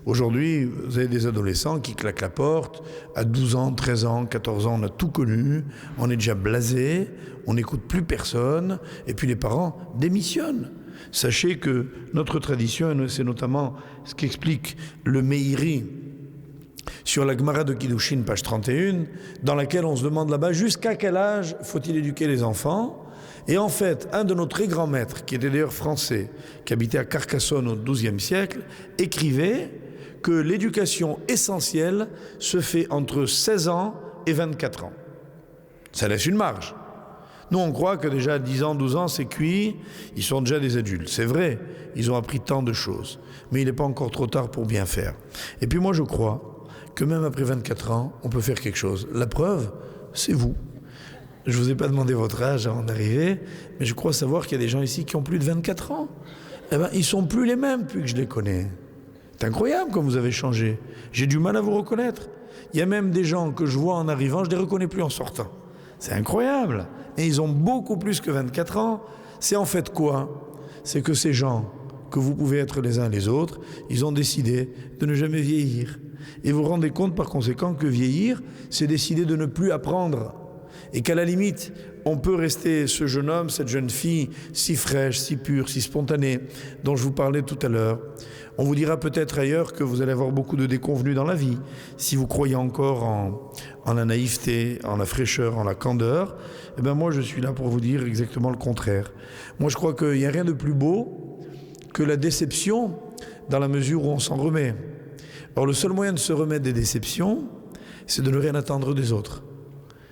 Aujourd'hui, vous avez des adolescents qui claquent la porte. À 12 ans, 13 ans, 14 ans, on a tout connu. On est déjà blasé. On n'écoute plus personne. Et puis les parents démissionnent. Sachez que notre tradition, c'est notamment ce qu'explique le Meiri sur la Gemara de Kiddushin, page 31, dans laquelle on se demande là-bas jusqu'à quel âge faut-il éduquer les enfants. Et en fait, un de nos très grands maîtres, qui était d'ailleurs français, qui habitait à Carcassonne au XIIe siècle, écrivait que l'éducation essentielle se fait entre 16 ans et 24 ans. Ça laisse une marge. Nous, on croit que déjà à 10 ans, 12 ans, c'est cuit, ils sont déjà des adultes. C'est vrai, ils ont appris tant de choses. Mais il n'est pas encore trop tard pour bien faire. Et puis moi, je crois que même après 24 ans, on peut faire quelque chose. La preuve, c'est vous. Je ne vous ai pas demandé votre âge avant d'arriver, mais je crois savoir qu'il y a des gens ici qui ont plus de 24 ans. Eh ben, ils ne sont plus les mêmes depuis que je les connais. C'est incroyable comme vous avez changé. J'ai du mal à vous reconnaître. Il y a même des gens que je vois en arrivant, je ne les reconnais plus en sortant. C'est incroyable. Et ils ont beaucoup plus que 24 ans. C'est en fait quoi? C'est que ces gens, que vous pouvez être les uns les autres, ils ont décidé de ne jamais vieillir. Et vous vous rendez compte par conséquent que vieillir, c'est décider de ne plus apprendre. Et qu'à la limite, on peut rester ce jeune homme, cette jeune fille, si fraîche, si pure, si spontanée, dont je vous parlais tout à l'heure. On vous dira peut-être ailleurs que vous allez avoir beaucoup de déconvenues dans la vie. Si vous croyez encore en la naïveté, en la fraîcheur, en la candeur, eh bien moi je suis là pour vous dire exactement le contraire. Moi je crois qu'il n'y a rien de plus beau que la déception dans la mesure où on s'en remet. Alors le seul moyen de se remettre des déceptions, c'est de ne rien attendre des autres.